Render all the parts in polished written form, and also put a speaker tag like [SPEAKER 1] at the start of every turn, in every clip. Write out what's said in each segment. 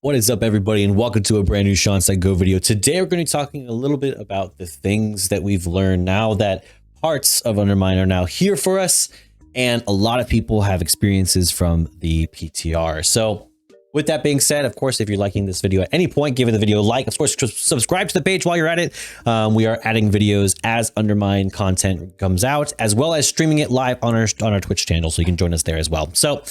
[SPEAKER 1] What is up, everybody, and welcome to a brand new ShawnSetGO video. Today, we're going to be talking a little bit about the things that we've learned now that parts of Undermine are now here for us, and a lot of people have experiences from the PTR. So with that being said, of course, if you're liking this video at any point, give the video a like. Of course, subscribe to the page while you're at it. We are adding videos as Undermine content comes out, as well as streaming it live on our Twitch channel, so you can join us there as well. So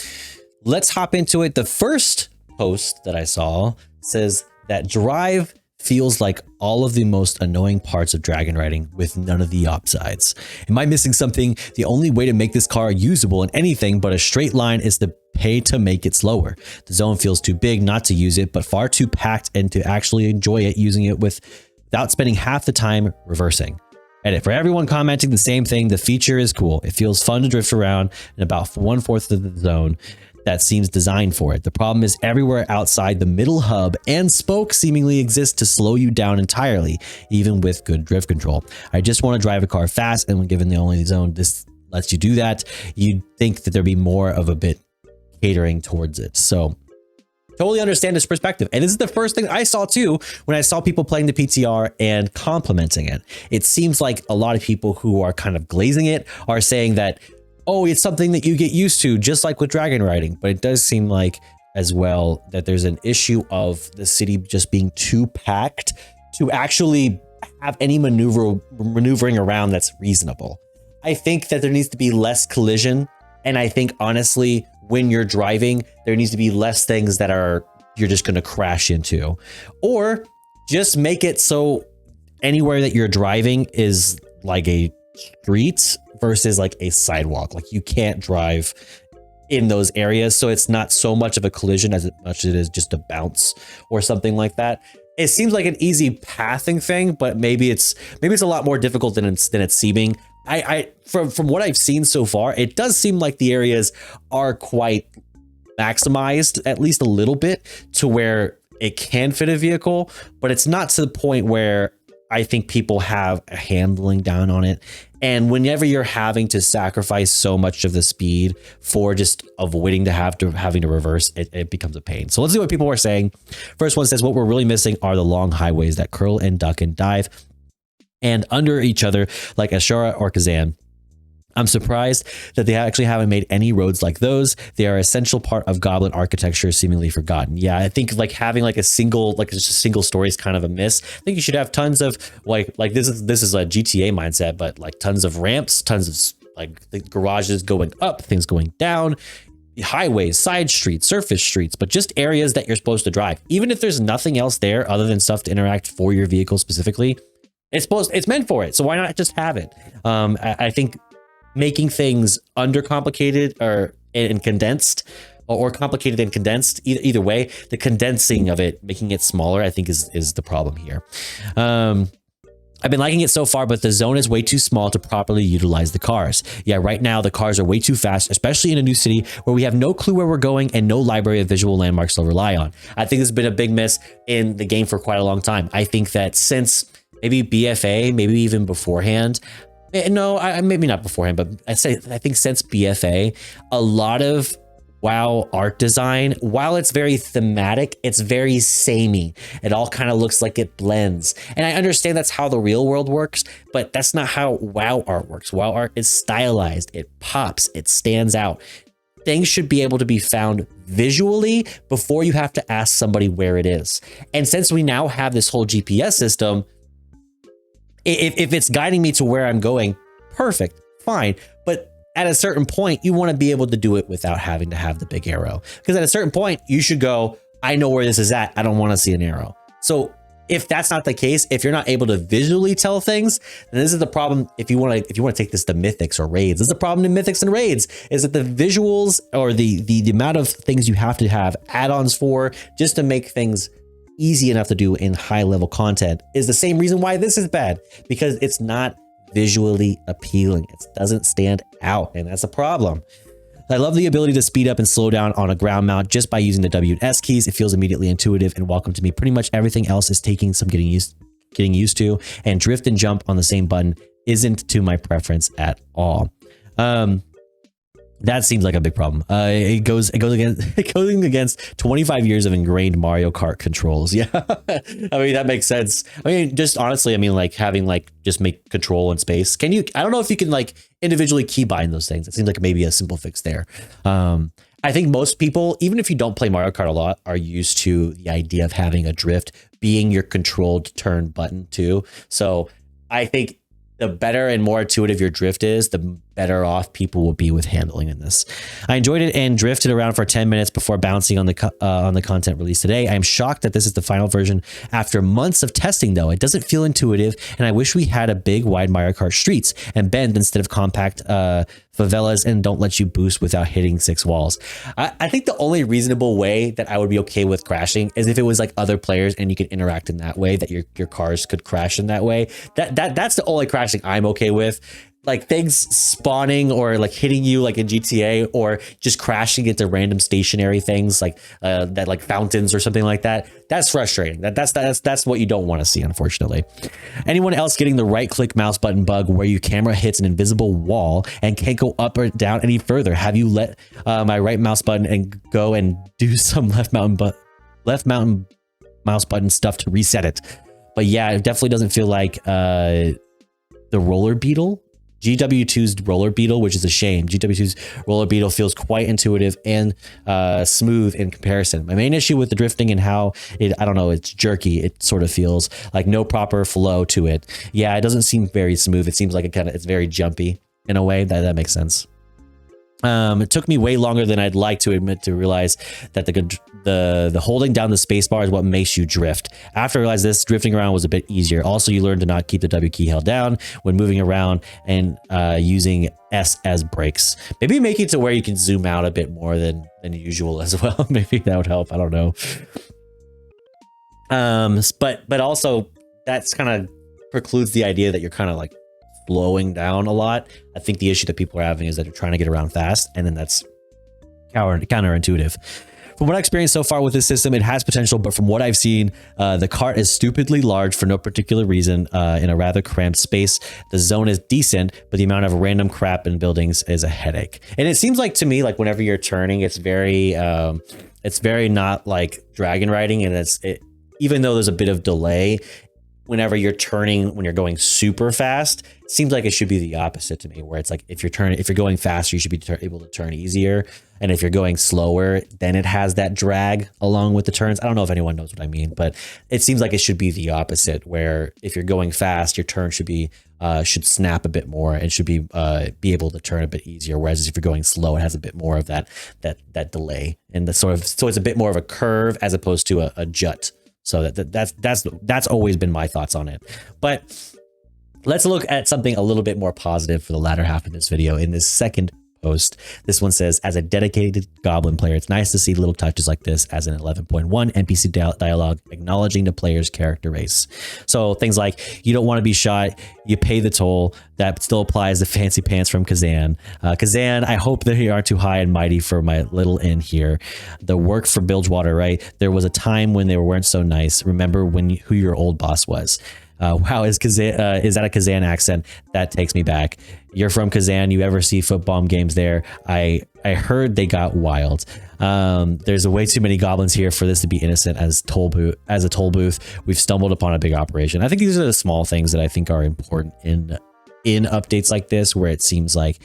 [SPEAKER 1] let's hop into it. The first post that I saw says that D.R.I.V.E feels like all of the most annoying parts of dragon riding with none of the upsides. Am I missing something? The only way to make this car usable in anything but a straight line is to pay to make it slower. The zone feels too big not to use it, but far too packed and to actually enjoy it using it without spending half the time reversing. Edit. For everyone commenting the same thing, the feature is cool. It feels fun to drift around in about 1/4 of the zone that seems designed for it. The problem is everywhere outside the middle hub and spoke seemingly exist to slow you down entirely, even with good drift control. I just want to drive a car fast, and when given the only zone this lets you do that, you'd think that there'd be more of a bit catering towards it. So totally understand this perspective. And this is the first thing I saw too when I saw people playing the PTR and complimenting it. It seems like a lot of people who are kind of glazing it are saying that, oh, it's something that you get used to, just like with dragon riding. But it does seem like as well that there's an issue of the city just being too packed to actually have any maneuvering around that's reasonable. I think that there needs to be less collision. And I think honestly, when you're driving, there needs to be less things that you're just going to crash into, or just make it so anywhere that you're driving is like a street versus like a sidewalk. Like you can't drive in those areas, so it's not so much of a collision as much as it is just a bounce or something like that. It seems like an easy pathing thing, but maybe it's a lot more difficult than it's seeming. From what I've seen so far, it does seem like the areas are quite maximized, at least a little bit, to where it can fit a vehicle, but it's not to the point where I think people have a handling down on it. And whenever you're having to sacrifice so much of the speed for just avoiding having to reverse, it becomes a pain. So let's see what people are saying. First one says, what we're really missing are the long highways that curl and duck and dive and under each other like Ashura or Kazan. I'm surprised that they actually haven't made any roads like those. They are an essential part of Goblin architecture, seemingly forgotten. Yeah, I think like having like just a single story is kind of a miss. I think you should have tons of like this is a GTA mindset, but like tons of ramps, tons of like the garages going up, things going down, highways, side streets, surface streets, but just areas that you're supposed to drive. Even if there's nothing else there other than stuff to interact for your vehicle specifically, it's meant for it. So why not just have it? I think making things undercomplicated and condensed, or complicated and condensed, either way, the condensing of it, making it smaller, I think is the problem here. I've been liking it so far, but the zone is way too small to properly utilize the cars. Yeah, right now the cars are way too fast, especially in a new city where we have no clue where we're going and no library of visual landmarks to rely on. I think this has been a big miss in the game for quite a long time. I think that since maybe BFA, maybe even beforehand, no, maybe not beforehand, but I think since BFA, a lot of WoW art design, while it's very thematic, it's very samey. It all kind of looks like it blends. And I understand that's how the real world works, but that's not how WoW art works. WoW art is stylized, it pops, it stands out. Things should be able to be found visually before you have to ask somebody where it is. And since we now have this whole GPS system, if it's guiding me to where I'm going, perfect, fine. But at a certain point, you want to be able to do it without having to have the big arrow. Because at a certain point, you should go, I know where this is at. I don't want to see an arrow. So if that's not the case, if you're not able to visually tell things, then this is the problem. If you want to take this to mythics or raids, this is the problem in mythics and raids, is that the visuals or the amount of things you have to have add-ons for just to make things easy enough to do in high level content is the same reason why this is bad, because it's not visually appealing. It doesn't stand out, and that's a problem. I love the ability to speed up and slow down on a ground mount just by using the W and S keys. It feels immediately intuitive and welcome to me. Pretty much everything else is taking some getting used to, and drift and jump on the same button isn't to my preference at all. That seems like a big problem. It goes against 25 years of ingrained Mario Kart controls. Yeah, I mean that makes sense. I mean, just honestly, I mean, like having like just make control in space. Can you? I don't know if you can like individually keybind those things. It seems like maybe a simple fix there. I think most people, even if you don't play Mario Kart a lot, are used to the idea of having a drift being your controlled turn button too. So I think the better and more intuitive your drift is, the better off people will be with handling in this. I enjoyed it and drifted around for 10 minutes before bouncing on the content released today. I am shocked that this is the final version after months of testing, though. It doesn't feel intuitive, and I wish we had a big, wide Mario Kart streets and bend instead of compact favelas and don't let you boost without hitting 6 walls. I think the only reasonable way that I would be okay with crashing is if it was like other players and you could interact in that way, that your cars could crash in that way. That's the only crashing I'm okay with. Like things spawning or like hitting you like in GTA, or just crashing into random stationary things like that, like fountains or something like that. That's frustrating. That's what you don't want to see, unfortunately. Anyone else getting the right click mouse button bug where your camera hits an invisible wall and can't go up or down any further? Have you let my right mouse button and go and do some left mountain mouse button stuff to reset it? But yeah, it definitely doesn't feel like the Roller Beetle. GW2's Roller Beetle, which is a shame. GW2's Roller Beetle feels quite intuitive and smooth in comparison. My main issue with the drifting and how I don't know, it's jerky. It sort of feels like no proper flow to it. Yeah, it doesn't seem very smooth. It seems like it's very jumpy in a way. That makes sense. It took me way longer than I'd like to admit to realize that the holding down the space bar is what makes you drift. After I realized this, drifting around was a bit easier. Also, you learn to not keep the W key held down when moving around and using S as brakes. Maybe make it to where you can zoom out a bit more than usual as well. Maybe that would help. I don't know. But also that's kind of precludes the idea that you're kind of like slowing down a lot. I think the issue that people are having is that they're trying to get around fast, and then that's counterintuitive. From what I experienced so far with this system, it has potential, but from what I've seen, the cart is stupidly large for no particular reason in a rather cramped space. The zone is decent, but the amount of random crap in buildings is a headache. And it seems like to me, like whenever you're turning, it's very not like dragon riding, and even though there's a bit of delay, whenever you're turning, when you're going super fast, it seems like it should be the opposite to me, where it's like if you're going faster, you should be able to turn easier. And if you're going slower, then it has that drag along with the turns. I don't know if anyone knows what I mean, but it seems like it should be the opposite, where if you're going fast, your turn should snap a bit more and should be able to turn a bit easier. Whereas if you're going slow, it has a bit more of that delay, and so it's a bit more of a curve as opposed to a jut. So that's always been my thoughts on it. But let's look at something a little bit more positive for the latter half of this video. In this second post, this one says, as a dedicated Goblin player, it's nice to see little touches like this as an 11.1 NPC dialogue acknowledging the player's character race. So things like, you don't want to be shot, you pay the toll. That still applies to Fancy Pants from Kazan. Kazan, I hope that you aren't too high and mighty for my little inn here. The work for Bilgewater, right? There was a time when they weren't so nice. Remember who your old boss was. Wow, is that a Kazan accent? That takes me back. You're from Kazan. You ever see football games there? I heard they got wild. There's way too many goblins here for this to be innocent as a toll booth. We've stumbled upon a big operation. I think these are the small things that I think are important in updates like this, where it seems like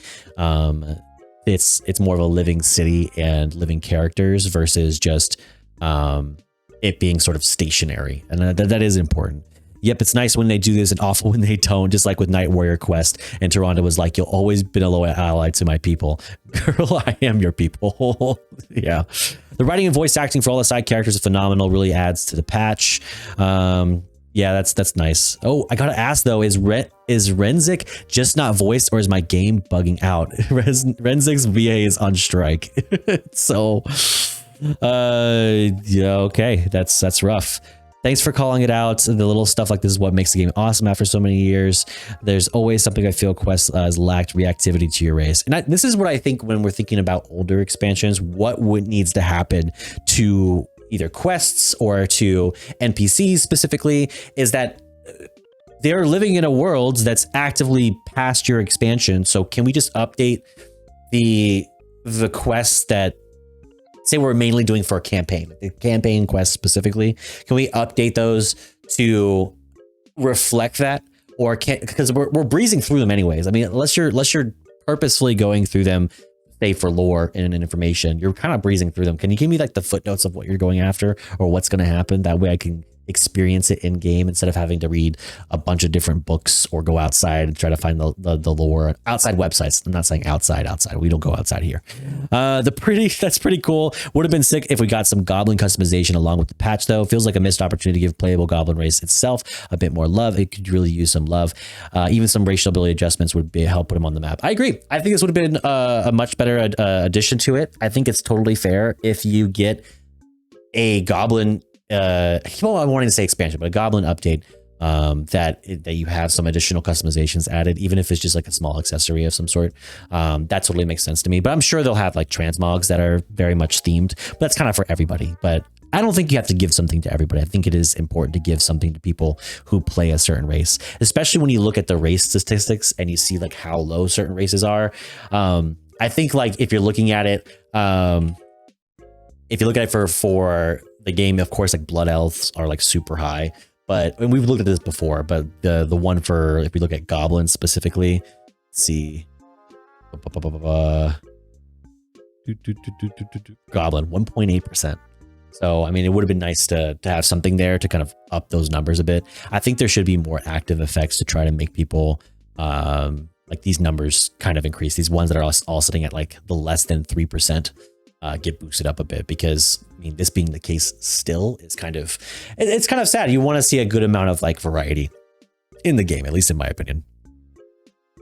[SPEAKER 1] it's more of a living city and living characters versus just it being sort of stationary, and that is important. Yep, it's nice when they do this and awful when they don't, just like with Night Warrior Quest. And Toronto was like, you'll always been a loyal ally to my people. Girl, I am your people. Yeah. The writing and voice acting for all the side characters is phenomenal, really adds to the patch. Yeah, that's nice. Oh, I gotta ask though, is Renzik just not voiced, or is my game bugging out? Renzik's VA is on strike. So, yeah, okay, that's rough. Thanks for calling it out. The little stuff like this is what makes the game awesome after so many years. There's always something I feel Quest has lacked reactivity to your race. And this is what I think when we're thinking about older expansions, what needs to happen to either quests or to NPCs specifically, is that they're living in a world that's actively past your expansion. So can we just update the the quests that say we're mainly doing for a campaign, the campaign quests specifically, can we update those to reflect that? Or can't, because we're breezing through them anyways. I mean, unless you're purposefully going through them, say for lore and information, you're kind of breezing through them. Can you give me like the footnotes of what you're going after or what's going to happen? That way I can experience it in game instead of having to read a bunch of different books or go outside and try to find the lore outside websites. I'm not saying outside. We don't go outside here. That's pretty cool. Would have been sick if we got some goblin customization along with the patch though. Feels like a missed opportunity to give playable goblin race itself a bit more love. It could really use some love. Even some racial ability adjustments would help put them on the map. I agree. I think this would have been a much better addition to it. I think it's totally fair if you get a goblin I wanted to say expansion, but a goblin update that you have some additional customizations added, even if it's just like a small accessory of some sort. That totally makes sense to me, but I'm sure they'll have like transmogs that are very much themed, but that's kind of for everybody. But I don't think you have to give something to everybody. I think it is important to give something to people who play a certain race, especially when you look at the race statistics and you see like how low certain races are. I think like if you're looking at it, for the game, of course, like blood elves are like super high, but and we've looked at this before, but the one for, if we look at goblins specifically, let's see, goblin 1.8%. So, I mean, it would have been nice to have something there to kind of up those numbers a bit. I think there should be more active effects to try to make people like these numbers kind of increase. These ones that are all sitting at like the less than 3%. Get boosted up a bit, because I mean, this being the case still is it's kind of sad. You want to see a good amount of like variety in the game, at least in my opinion.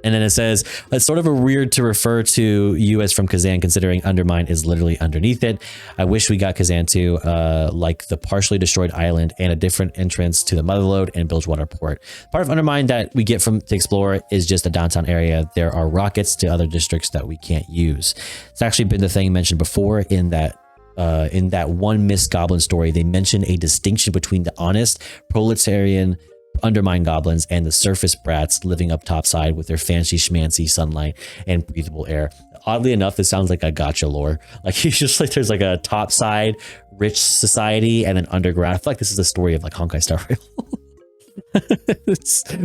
[SPEAKER 1] And then it says, it's sort of a weird to refer to you as from Kazan, considering Undermine is literally underneath it. I wish we got Kazan to like the partially destroyed island and a different entrance to the Motherlode and Bilgewater Port. Part of Undermine that we get to explore is just a downtown area. There are rockets to other districts that we can't use. It's actually been the thing mentioned before in that one missed goblin story. They mentioned a distinction between the honest proletarian Undermine goblins and the surface brats living up topside with their fancy schmancy sunlight and breathable air. Oddly enough, this sounds like a gacha lore. Like it's just like there's like a topside rich society and then underground. I feel like this is the story of like Honkai Star Rail.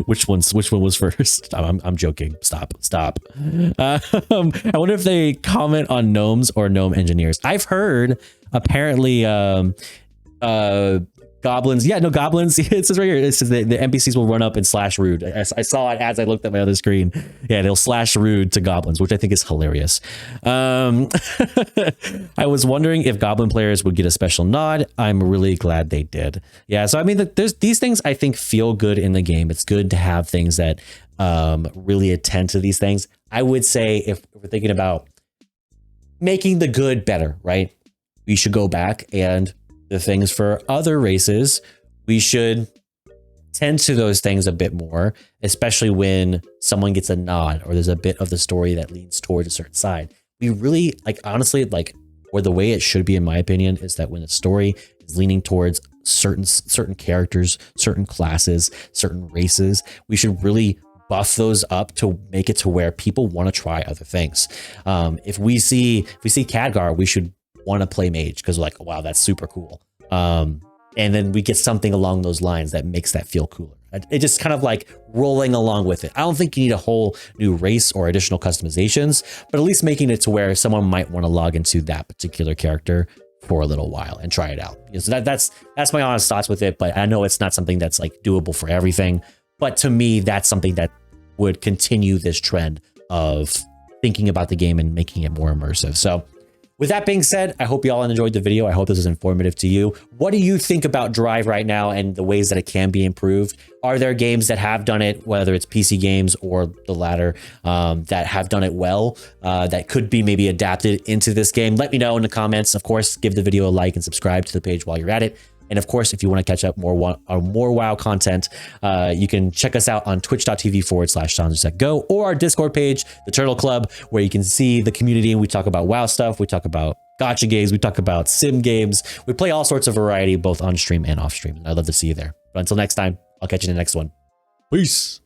[SPEAKER 1] Which one was first? I'm joking. Stop. I wonder if they comment on gnomes or gnome engineers. I've heard apparently goblins. Yeah, no, goblins. It says right here, it says the NPCs will run up and slash rude. I saw it as I looked at my other screen. Yeah, they'll slash rude to goblins, which I think is hilarious. I was wondering if goblin players would get a special nod. I'm really glad they did. Yeah, so I mean, there's these things I think feel good in the game. It's good to have things that really attend to these things. I would say if we're thinking about making the good better, right? We should go back and the things for other races, we should tend to those things a bit more, especially when someone gets a nod or there's a bit of the story that leans towards a certain side. We really, like, honestly, like, or the way it should be, in my opinion, is that when a story is leaning towards certain characters, certain classes, certain races, we should really buff those up to make it to where people want to try other things. If we see Khadgar, we should want to play mage because we're like, wow, that's super cool. And then we get something along those lines that makes that feel cooler. It just kind of like rolling along with it. I don't think you need a whole new race or additional customizations, but at least making it to where someone might want to log into that particular character for a little while and try it out. So that's my honest thoughts with it. But I know it's not something that's like doable for everything. But to me, that's something that would continue this trend of thinking about the game and making it more immersive. So with that being said, I hope you all enjoyed the video. I hope this was informative to you. What do you think about D.R.I.V.E right now and the ways that it can be improved? Are there games that have done it, whether it's PC games or the latter, that have done it well, that could be maybe adapted into this game? Let me know in the comments. Of course, give the video a like and subscribe to the page while you're at it. And of course, if you want to catch up more WoW content, you can check us out on twitch.tv/ShawnSetGO or our Discord page, the Turtle Club, where you can see the community and we talk about WoW stuff. We talk about gacha games. We talk about sim games. We play all sorts of variety, both on stream and off stream. I'd love to see you there. But until next time, I'll catch you in the next one. Peace.